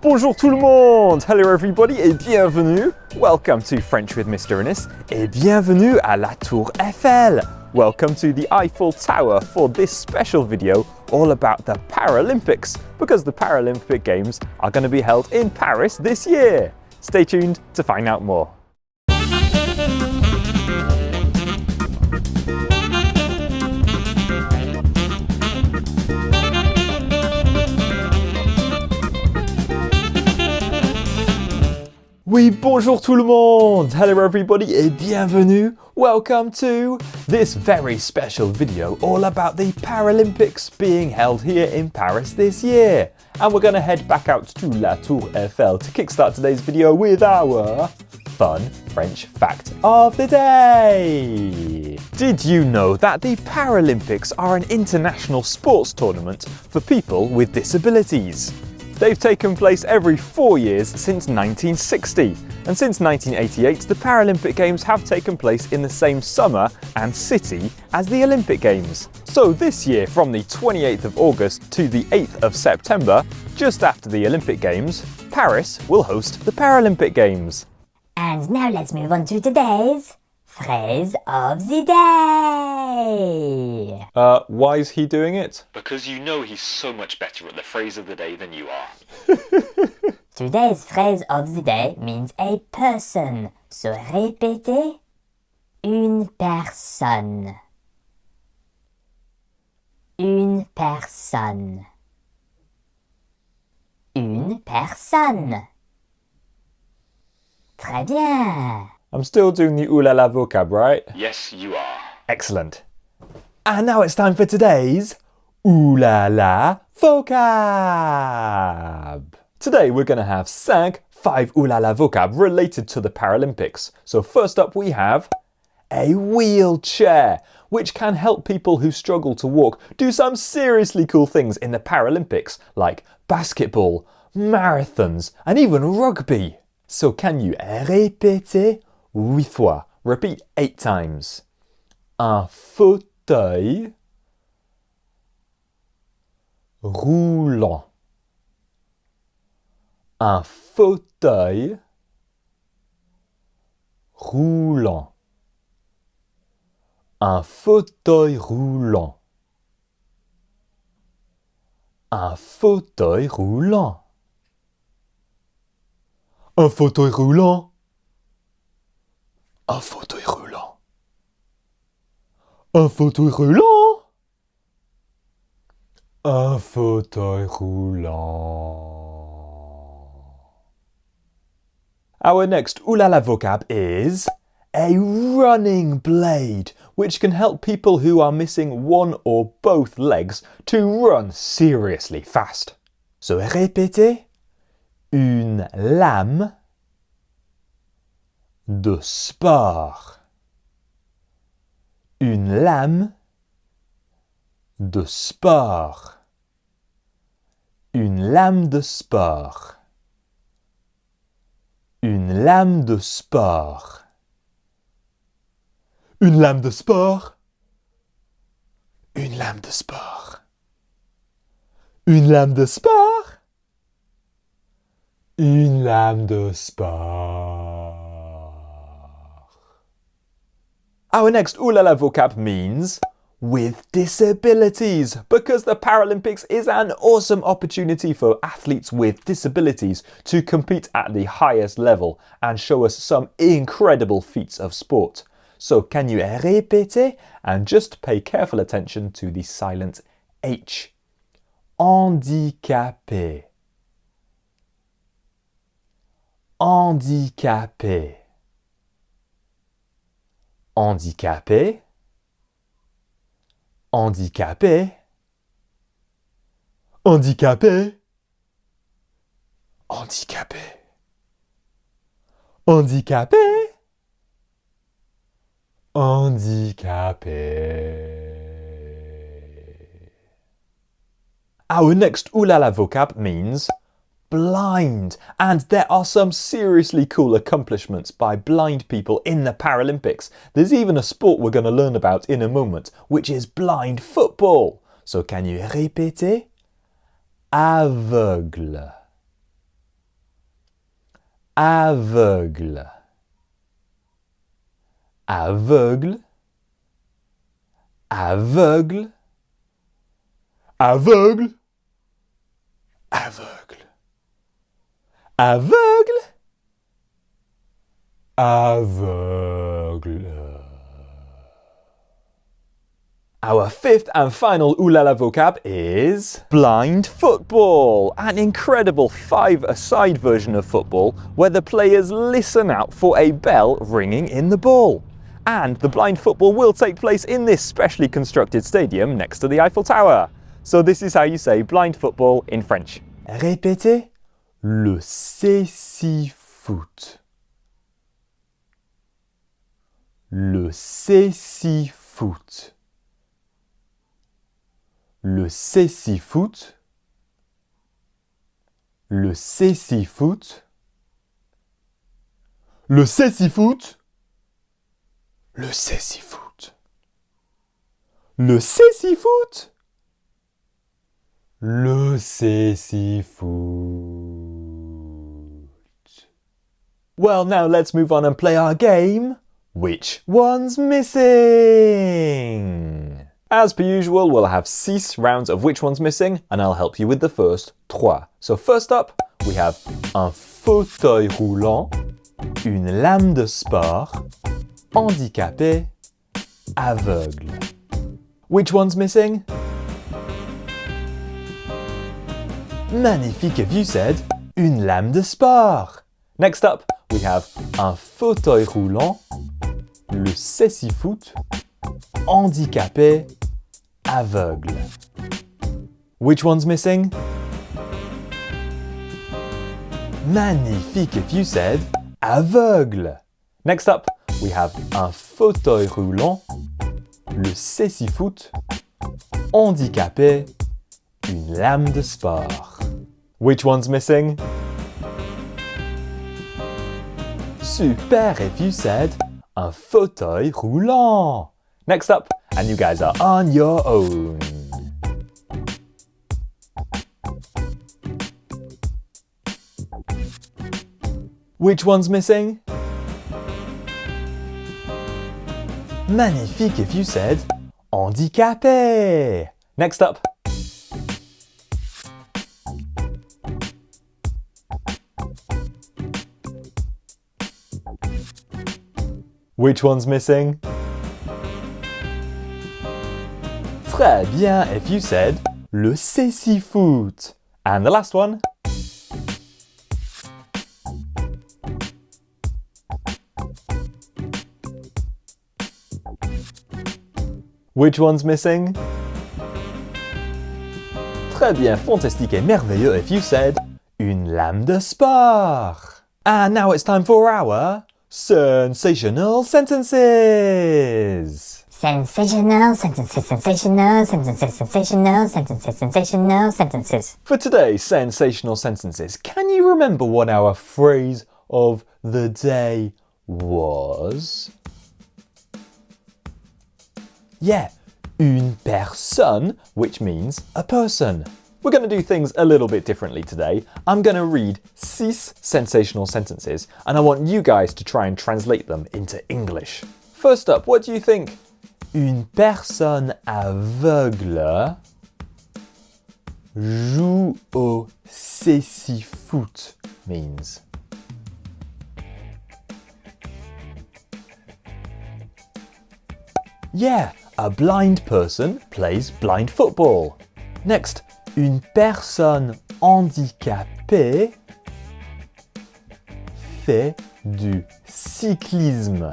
Bonjour tout le monde! Hello everybody et bienvenue! Welcome to French with Mr. Innes et bienvenue à la Tour Eiffel! Welcome to the Eiffel Tower for this special video all about the Paralympics because the Paralympic Games are going to be held in Paris this year. Stay tuned to find out more. Oui, bonjour tout le monde! Hello everybody et bienvenue! Welcome to this very special video all about the Paralympics being held here in Paris this year. And we're going to head back out to La Tour Eiffel to kickstart today's video with our fun French fact of the day. Did you know that the Paralympics are an international sports tournament for people with disabilities? They've taken place every 4 years since 1960, and since 1988 the Paralympic Games have taken place in the same summer and city as the Olympic Games. So this year, from the 28th of August to the 8th of September, just after the Olympic Games, Paris will host the Paralympic Games. And now let's move on to today's phrase of the day. Why is he doing it? Because you know he's so much better at the phrase of the day than you are. Today's phrase of the day means a person. So répétez, une personne. Une personne. Une personne. Très bien. I'm still doing the ooh la la vocab, right? Yes, you are. Excellent. And now it's time for today's ooh la la vocab. Today we're going to have 5 ooh la la vocab related to the Paralympics. So first up we have a wheelchair, which can help people who struggle to walk do some seriously cool things in the Paralympics, like basketball, marathons, and even rugby. So can you répéter 8 fois? Repeat 8 times. Un fauteuil roulant. Un fauteuil roulant. Un fauteuil roulant. Un fauteuil roulant. Un fauteuil roulant. Un fauteuil roulant. Un fauteuil roulant. Un fauteuil roulant. Our next ooh la la vocab is a running blade, which can help people who are missing one or both legs to run seriously fast. So répétez, une lame de sport. Une lame de sport. Une lame de sport. Une lame de sport. Une lame de sport. Une lame de sport. Une lame de sport. Une lame de sport. Our next ooh la la vocab means with disabilities, because the Paralympics is an awesome opportunity for athletes with disabilities to compete at the highest level and show us some incredible feats of sport. So can you répéter and just pay careful attention to the silent H. Handicapé. Handicapé. Handicapé. Handicapé. Handicapé. Handicapé. Handicapé. Handicapé. Our next ooh la la vocab means blind, and there are some seriously cool accomplishments by blind people in the Paralympics. There's even a sport we're going to learn about in a moment, which is blind football. So can you répéter? Aveugle. aveugle, aveugle, aveugle, aveugle, aveugle, aveugle, aveugle. Our fifth and final Ooh La La vocab is blind football, an incredible 5-a-side version of football where the players listen out for a bell ringing in the ball. And the blind football will take place in this specially constructed stadium next to the Eiffel Tower. So this is how you say blind football in French. Répétez. Le cécifoot. Le cécifoot. Le cécifoot, le cécifoot, le cécifoot, le cécifoot, le cécifoot, le cécifoot. Well, now let's move on and play our game. Which one's missing? As per usual, we'll have 6 rounds of which one's missing, and I'll help you with the first 3. So first up, we have un fauteuil roulant, une lame de sport, handicapé, aveugle. Which one's missing? Magnifique if you said une lame de sport. Next up, we have un fauteuil roulant, le cécifoot, handicapé, aveugle. Which one's missing? Magnifique if you said aveugle. Next up, we have un fauteuil roulant, le cécifoot, handicapé, une lame de sport. Which one's missing? Super if you said un fauteuil roulant. Next up, and you guys are on your own. Which one's missing? Magnifique if you said handicapé. Next up. Which one's missing? Très bien if you said le cécifoot. And the last one. Which one's missing? Très bien, fantastique et merveilleux if you said une lame de sport. And now it's time for our Sensational Sentences. Sensational sentences, sensational sentences, sensational sentences, sensational sentences. For today's Sensational Sentences, can you remember what our phrase of the day was? Yeah, une personne, which means a person. We're going to do things a little bit differently today. I'm going to read 6 sensational sentences, and I want you guys to try and translate them into English. First up, what do you think une personne aveugle joue au cécifoot means? Yeah, a blind person plays blind football. Next, une personne handicapée fait du cyclisme.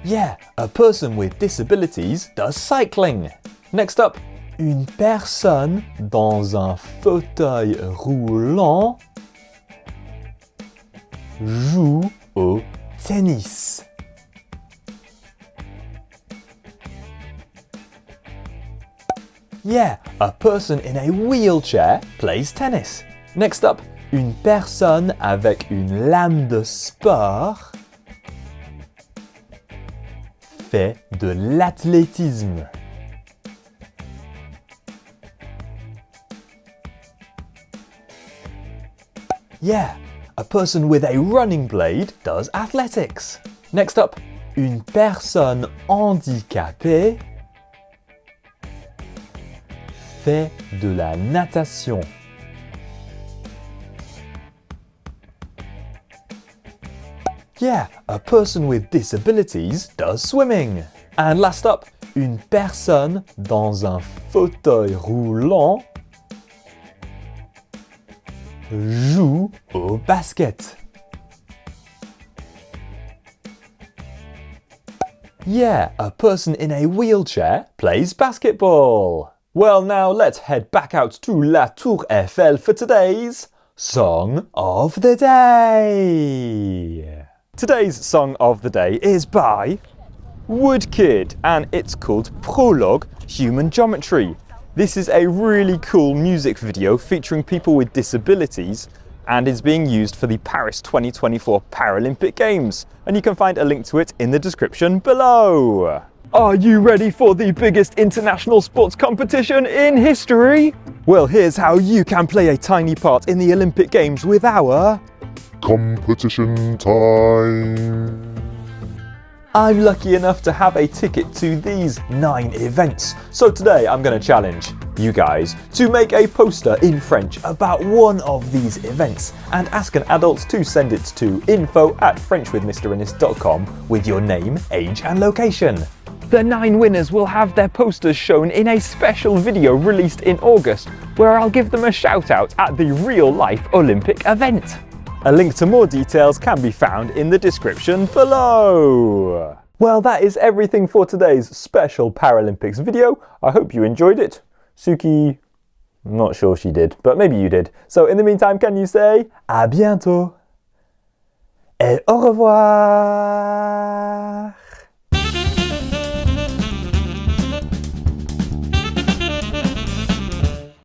Yeah, a person with disabilities does cycling. Next up, une personne dans un fauteuil roulant joue au tennis. Yeah, a person in a wheelchair plays tennis. Next up, une personne avec une lame de sport fait de l'athlétisme. Yeah, a person with a running blade does athletics. Next up, une personne handicapée fait de la natation. Yeah, a person with disabilities does swimming. And last up, une personne dans un fauteuil roulant joue au basket. Yeah, a person in a wheelchair plays basketball. Well, now let's head back out to La Tour Eiffel for today's Song of the Day. Today's Song of the Day is by Woodkid and it's called Prologue Human Geometry. This is a really cool music video featuring people with disabilities and is being used for the Paris 2024 Paralympic Games. And you can find a link to it in the description below. Are you ready for the biggest international sports competition in history? Well, here's how you can play a tiny part in the Olympic Games with our competition time. I'm lucky enough to have a ticket to these 9 events. So today I'm going to challenge you guys to make a poster in French about one of these events and ask an adult to send it to info@frenchwithmrinnis.com with your name, age and location. The 9 winners will have their posters shown in a special video released in August where I'll give them a shout out at the real-life Olympic event. A link to more details can be found in the description below. Well, that is everything for today's special Paralympics video. I hope you enjoyed it. Suki, I'm not sure she did, but maybe you did. So in the meantime, can you say à bientôt et au revoir?